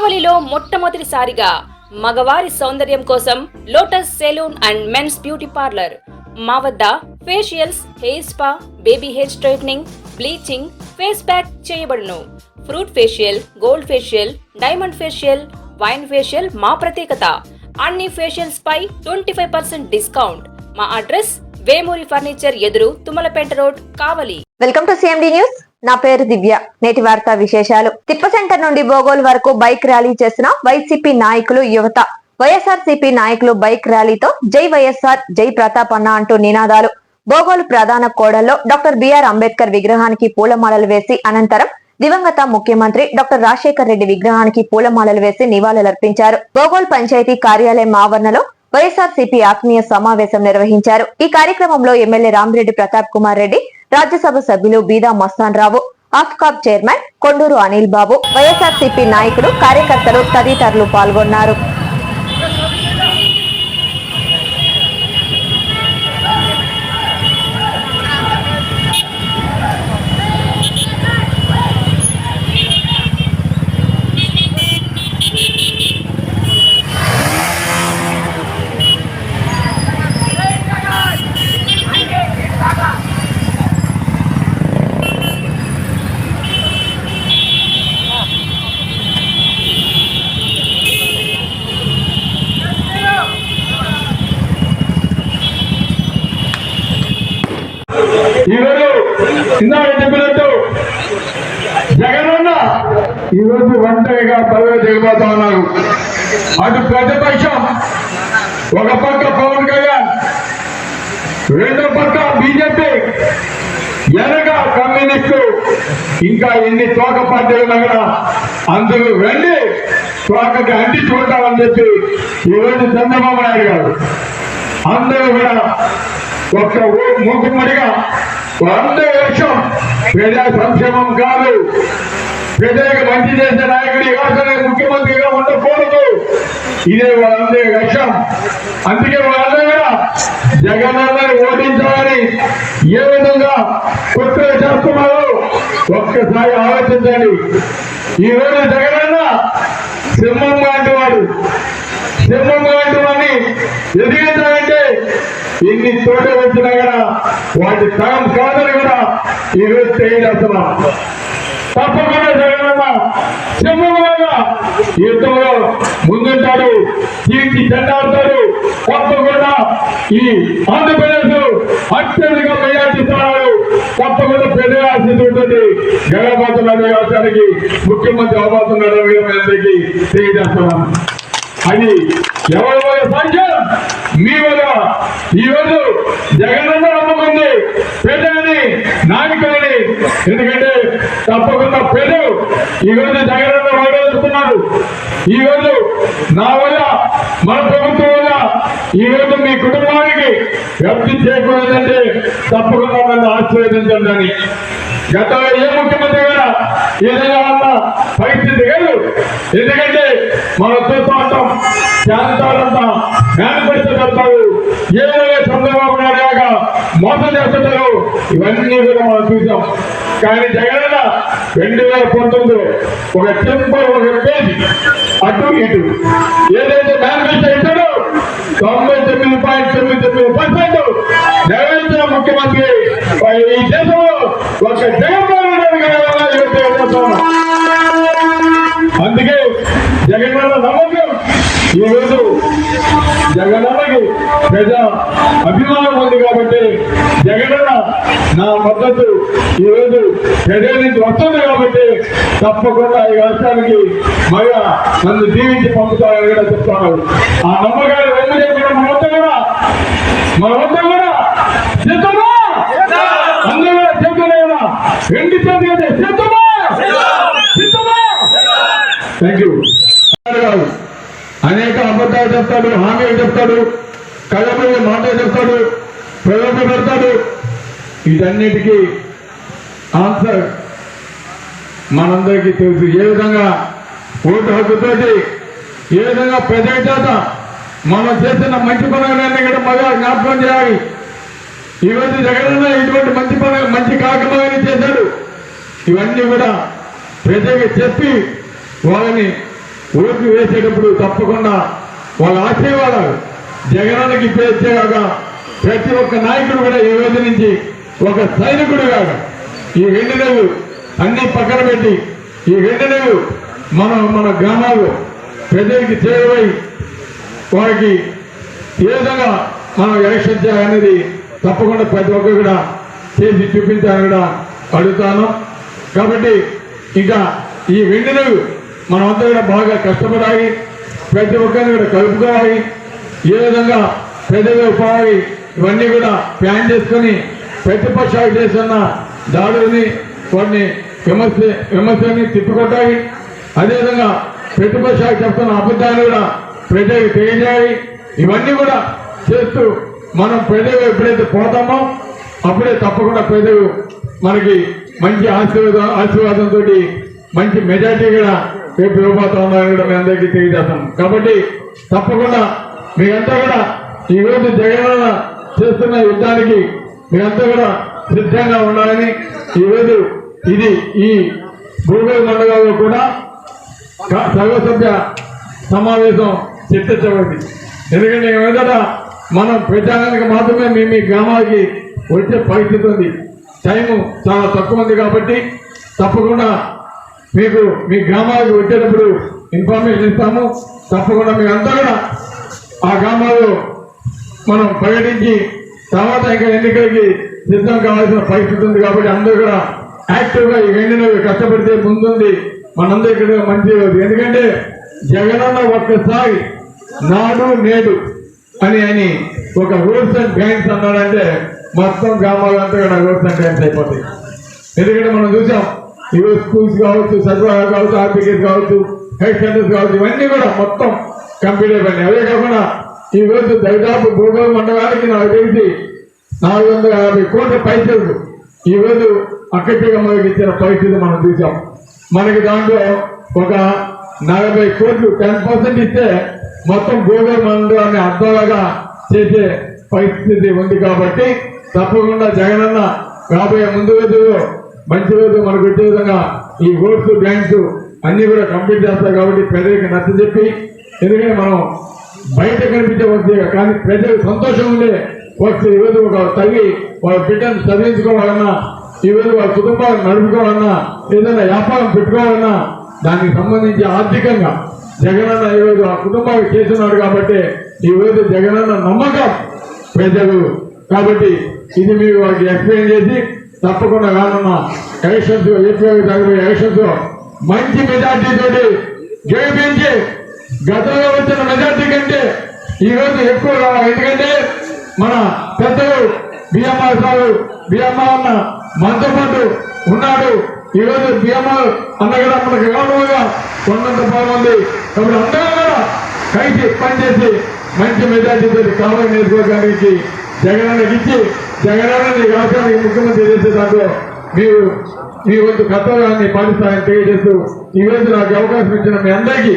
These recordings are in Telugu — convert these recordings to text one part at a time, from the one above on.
కావలిలో మొట్టమొదటిసారిగా మగవారి సౌందర్యం కోసం Lotus salon and men's beauty parlour. మా వద్ద facials, hair spa, baby hair straightening, bleaching, face pack చేయబడును. Fruit facial, gold facial, diamond facial, wine facial మా ప్రత్యేకత. అన్ని ఫేషియల్స్ పై 25% డిస్కౌంట్. మా అడ్రస్ వేమూరి ఫర్నిచర్ ఎదురు, Tummalapeta road, Kavali. Welcome to CMD news. నా పేరు దివ్య. నేటి వార్తా విశేషాలు. తిప్ప సెంటర్ నుండి బోగోలు వరకు బైక్ ర్యాలీ చేసిన వైసీపీ నాయకులు, యువత. వైఎస్ఆర్సీపీ నాయకులు బైక్ ర్యాలీతో జై వైఎస్ఆర్, జై ప్రతాప్ అన్న అంటూ నినాదాలు. బోగోలు ప్రధాన కోడల్లో డాక్టర్ బిఆర్ అంబేద్కర్ విగ్రహానికి పూలమాలలు వేసి అనంతరం దివంగత ముఖ్యమంత్రి డాక్టర్ రాజశేఖర్ రెడ్డి విగ్రహానికి పూలమాలలు వేసి నివాళులర్పించారు. బోగోలు పంచాయతీ కార్యాలయం ఆవరణలో వైఎస్ఆర్సీపీ ఆత్మీయ సమావేశం నిర్వహించారు. ఈ కార్యక్రమంలో ఎమ్మెల్యే రామిరెడ్డి ప్రతాప్ కుమార్ రెడ్డి, రాజ్యసభ సభ్యులు బీదా మస్తాన్ రావు, ఆఫ్కాబ్ చైర్మన్ కొండూరు అనిల్ బాబు, వైఎస్ఆర్సీపీ నాయకులు, కార్యకర్తలు తదితరులు పాల్గొన్నారు. ఈరోజు ఇందాక చెప్పినట్టు జగనన్న ఈరోజు ఒంటరిగా పదవి దిగబోతా ఉన్నారు. అటు ప్రతిపక్షం ఒక పక్క పవన్ కళ్యాణ్, రెండో పక్క బీజేపీ, వెనక కమ్యూనిస్టు, ఇంకా ఎన్ని తోక పార్టీలు కూడా అందరూ రండి తోకకి అంటించుకుంటామని చెప్పి ఈరోజు చంద్రబాబు నాయుడు గారు అందరూ కూడా ఒక్క మూకుమ్మడిగా 100 లక్షం ప్రజా సంక్షేమం కాదు, ప్రజలకు మంచి చేసే నాయకుడి కాకుండా ముఖ్యమంత్రిగా ఉండకూడదు, ఇదే వాళ్ళందరి లక్ష్యం. అందుకే వాళ్ళందరూ కూడా జగనన్నని ఓడించాలని ఏ విధంగా కుట్ర చేస్తున్నారో ఒక్కసారి ఆలోచించండి. ఈ రోజు జగనన్న సింహం లాంటి వాడు. సింహం లాంటి వాడిని ఎదిగించాలంటే ఎన్ని తోట వచ్చినా కూడా వాటి తరం కాదని కూడా ఈరోజు తెలియజేస్తున్నాం. తప్పకుండా జగనన్న సింహంగా యుద్ధంలో ముందుంటాడు, తీర్చి చెండాడుతాడు. తప్పకుండా ఈ ఆంధ్రప్రదేశ్ అత్యధిక మెజార్టీ స్థానాలు తప్పకుండా ప్రజల ఆశిస్తూ ఉంటుంది. గెలవబోతున్న రాష్ట్రానికి ముఖ్యమంత్రి అవబోతున్నాడు అందరికీ తెలియజేస్తున్నాం. అది ఎవరి వల్ల సాధ్యం? మీ వల్ల. ఈరోజు జగనన్న నమ్మకుంది ప్రజలని, నాయకులని. ఎందుకంటే తప్పకుండా ప్రజలు ఈరోజు జగనన్న ఓడేస్తున్నారు. ఈరోజు నా వల్ల, మన ప్రభుత్వం వల్ల ఈరోజు మీ కుటుంబానికి వ్యక్తి చేయకూడదంటే తప్పకుండా నన్ను ఆశీర్వదించండి అని. గతంలో ఏ ముఖ్యమంత్రి కూడా ఈ విధంగా ఉన్న పరిస్థితి లేదు. ఎందుకంటే మనం చూస్తూ ఉంటాం, ప్రాంతాలంతా మేనిఫెస్టో పెడతారు, ఏ విధంగా చంద్రబాబు నాయుడు గాక మోసం చేస్తుంటారు. ఇవన్నీ కూడా మనం చూసాం. కానీ జగనన్న 2019 ఒక సింపుల్ ఒక పేజ్ అటు ఇటు ఏదైతే మేనిఫెస్టో ఇచ్చాడో 99.99% నెరవేర్చిన ముఖ్యమంత్రి ఈ దేశంలో ఒక జగన్మోహన్ రెడ్డి గారు. అందుకే జగనన్న నమ్మకం. ఈరోజు జగనన్నకి ప్రజా అభిమానం ఉంది కాబట్టి జగనన్న నా మద్దతు ఈరోజు ప్రజల నుంచి వస్తుంది కాబట్టి తప్పకుండా ఈ రాష్ట్రానికి మళ్ళా నన్ను దీవించి పంపుతారని కూడా చెప్తాను. ఆ నమ్మకాలు రెండు చెప్పిన మనమంతా కూడా సిద్ధమా? అందరూ కూడా చెప్తున్నా రెండు చేతులు సిద్ధమా? సిద్ధమా? Thank you. అనేక అబద్ధాలు చెప్తాడు, హామీలు చెప్తాడు, కళ్ళ మీద మాటలు చెప్తాడు, ప్రయోగం పెడతాడు. వీటన్నిటికీ ఆన్సర్ మనందరికీ తెలుసు. ఏ విధంగా ఓటు హక్కుతోటి, ఏ విధంగా ప్రజల చేత మనం చేసిన మంచి పనులన్నీ కూడా మళ్ళా జ్ఞాపకం చేయాలి. ఈరోజు జగనన్న ఇటువంటి మంచి కార్యక్రమాన్ని చేశాడు. ఇవన్నీ కూడా ప్రజలకు చెప్పి వాళ్ళని ఓట్లు వేసేటప్పుడు తప్పకుండా వాళ్ళ ఆశీర్వాదాలు జగనన్నకి ఇచ్చేగాక ప్రతి ఒక్క నాయకుడు కూడా ఈ రోజు నుంచి ఒక సైనికుడు కాక ఈ 2 నెలలు అన్ని పక్కన పెట్టి ఈ 2 నెలలు మన గ్రామాలు ప్రజలకి చేరువై వారికి ఏ విధంగా మనం ఎలక్షన్ చేయాలనేది తప్పకుండా ప్రతి ఒక్కరు కూడా చేసి చూపించాలని కూడా అడుగుతాను. కాబట్టి ఇంకా ఈ 2 నెలలు మనమంతా కూడా బాగా కష్టపడాలి, ప్రతి ఒక్కరిని కూడా కలుపుకోవాలి, ఏ విధంగా ప్రజలు ఉపాధి ఇవన్నీ కూడా ప్లాన్ చేసుకొని ప్రతిపక్షాలు చేస్తున్న దాడుల్ని వాటిని విమర్శని తిప్పికొట్టాలి. అదేవిధంగా ప్రతిపక్షాలు చెప్తున్న అబద్ధాలు కూడా ప్రజలకు తెలియజేయాలి. ఇవన్నీ కూడా చేస్తూ మనం ప్రజలు ఎప్పుడైతే పోతామో అప్పుడే తప్పకుండా ప్రజలు మనకి మంచి ఆశీర్వాదంతో మంచి మెజార్టీ కూడా రేపు ఇవ్వబోతా ఉన్నారని కూడా మీ అందరికీ తెలియజేస్తాం. కాబట్టి తప్పకుండా మీరంతా కూడా ఈరోజు జగనన్న చేస్తున్న యుద్ధానికి మీరంతా కూడా సిద్ధంగా ఉండాలని ఈరోజు ఇది ఈ భూగోళ మండలంలో కూడా సర్వసభ్య సమావేశం చర్చించబడింది. ఎందుకంటే ఏదైనా మనం ప్రచారానికి మాత్రమే మీ గ్రామాలకి వచ్చే పరిస్థితి ఉంది. టైము చాలా తక్కువ ఉంది కాబట్టి తప్పకుండా మీకు మీ గ్రామాలకు వచ్చేటప్పుడు ఇన్ఫర్మేషన్ ఇస్తాము. తప్పకుండా మీరంతా కూడా ఆ గ్రామాల్లో మనం పర్యటించి తర్వాత ఇంకా ఎన్నికలకి సిద్ధం కావాల్సిన పరిస్థితి ఉంది. కాబట్టి అందరూ కూడా యాక్టివ్గా ఈ 2 నెలలు కష్టపడితే ముందుంది మనందరికీ మంచి రోజు. ఎందుకంటే జగనన్న ఒక్కసారి నాడు నేడు అని ఒక రూల్స్ అండ్ గైడ్స్ అన్నాడంటే మొత్తం గ్రామాలంతా కూడా రూల్స్ అండ్ గైడ్స్ అయిపోతాయి. ఎందుకంటే మనం చూసాం ఈరోజు స్కూల్స్ కావచ్చు, సచివాలయాలు కావచ్చు, ఆర్బీకేస్ కావచ్చు, హెల్త్ సెంటర్స్ కావచ్చు, ఇవన్నీ కూడా మొత్తం కంప్లీట్ అయిపోయినాయి. అదే కాకుండా ఈ రోజు దాదాపు భూగోళ మండలానికి నాకు తెలిసి 450 కోట్ల పైసలు ఈ రోజు అక్కడిగా మనకి ఇచ్చిన పరిస్థితి మనం చూసాం. మనకి దాంట్లో ఒక 40 కోట్లు 10% ఇస్తే మొత్తం భూగోళ మండలాన్ని అర్థంలాగా చేసే పరిస్థితి ఉంది. కాబట్టి తప్పకుండా జగనన్న రాబోయే ముందు రోజుల్లో మంచి రోజు మనకు వచ్చే విధంగా ఈ రోడ్స్, బ్యాంక్స్ అన్ని కూడా కంప్లీట్ చేస్తారు. కాబట్టి ప్రజలకు నచ్చజెప్పి, ఎందుకంటే మనం బయట కనిపించే వస్తే కానీ ప్రజలు సంతోషం ఉండే వస్తే ఈరోజు ఒక తల్లి వాళ్ళ బిడ్డను చదివించుకోవాలన్నా, ఈరోజు వాళ్ళ కుటుంబాలను నడుపుకోవాలన్నా, ఏదైనా వ్యాపారం పెట్టుకోవాలన్నా దానికి సంబంధించి ఆర్థికంగా జగనన్న ఈరోజు ఆ కుటుంబానికి చేస్తున్నాడు. కాబట్టి ఈరోజు జగనన్న నమ్మకం ప్రజలు. కాబట్టి ఇది మీరు వాళ్ళకి ఎక్స్ప్లెయిన్ చేసి తప్పకుండా రానున్న ఎలక్షన్స్ ఎలక్షన్స్ మంచి మెజార్టీ తోటి గెలిపించి గతంలో వచ్చిన మెజార్టీ కంటే ఈ రోజు ఎక్కువ రావాలి. ఎందుకంటే మన పెద్దలు బిఎంఆర్ సారు బిఎంఆర్ అన్న మనతో పాటు ఉన్నాడు. ఈ రోజు బిఎంఆర్ అన్న కూడా మనకు గౌరవంగా ఉన్నంత బాగుంది. కాబట్టి అందరూ కూడా కలిసి పనిచేసి మంచి మెజార్టీ తోటి కావాలి నియోజకవర్గానికి జగనన్నకి ఇచ్చి జగనన్నని రాష్ట్రానికి ముఖ్యమంత్రి చేసే దాంట్లో మీరు మీ వంతు కర్తవ్యాన్ని పాటిస్తారని తెలియజేస్తూ ఈ రోజు నాకు అవకాశం ఇచ్చిన మీ అందరికీ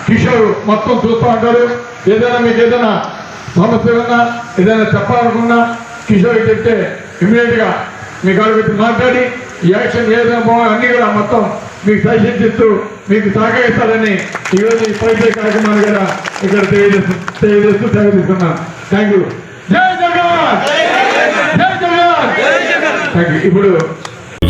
కిషోర్ మొత్తం చూస్తూ ఉంటాడు. ఏదైనా మీకు ఏదైనా సమస్య ఉన్నా, ఏదైనా చెప్పాలనుకున్నా కిషోర్ చెప్తే ఇమీడియట్ గా మీ కాళ్ళు పెట్టి మాట్లాడి ఈ యాక్షన్ ఏదైనా పోవాలి అన్ని కూడా మొత్తం మీకు సజెషన్ ఇస్తూ మీకు సహకరిస్తారని ఈరోజు ఈ పరిచయ కార్యక్రమాలు కూడా ఇక్కడ తెలియజేస్తూ సెలవుతున్నాను. Thank you. జై జగన్, జై జగన్. Thank you. ఇప్పుడు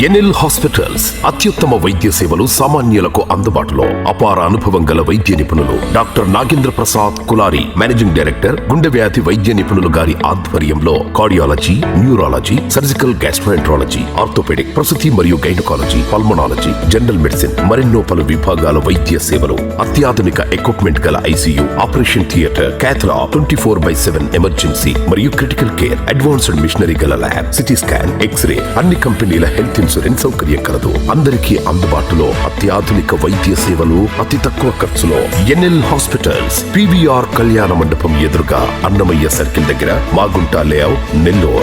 ఎన్ఎల్ హాస్పిటల్స్ అత్యుత్తమ వైద్య సేవలు సామాన్యులకు అందుబాటులో. అపార అనుభవం గల వైద్య నిపుణులు doctor Nagendra Prasad Kulari, managing director, గుండె వ్యాధి వైద్య నిపుణులు గారి ఆధ్వర్యంలో cardiology, neurology, surgical gastroenterology, orthopaedic, ప్రసూతి మరియు గైనకాలజీ, పల్మనాలజీ, జనరల్ మెడిసిన్ మరెన్నో పలు విభాగాల వైద్య సేవలు. అత్యాధునిక ఎక్విప్మెంట్ గల ఐసీయూ, ఆపరేషన్ థియేటర్, క్యాథ్లా, 24/7 ఎమర్జెన్సీ మరియు క్రిటికల్ కేర్, అడ్వాన్స్డ్ మిషనరీ గల ల్యాబ్, సిటీ స్కాన్, ఎక్స్రే, అన్ని కంపెనీల హెల్త్ ఇన్సూరెన్స్ సౌకర్యం కలదు. అందరికీ అందుబాటులో అత్యాధునిక వైద్య సేవలు అతి తక్కువ ఖర్చులో. ఎన్ఎల్ హాస్పిటల్స్, పివిఆర్ కళ్యాణ మండపం ఎదురుగా, అన్నమయ్య సర్కిల్ దగ్గర, మాగుంట లేఅవుట్, నెల్లూరు.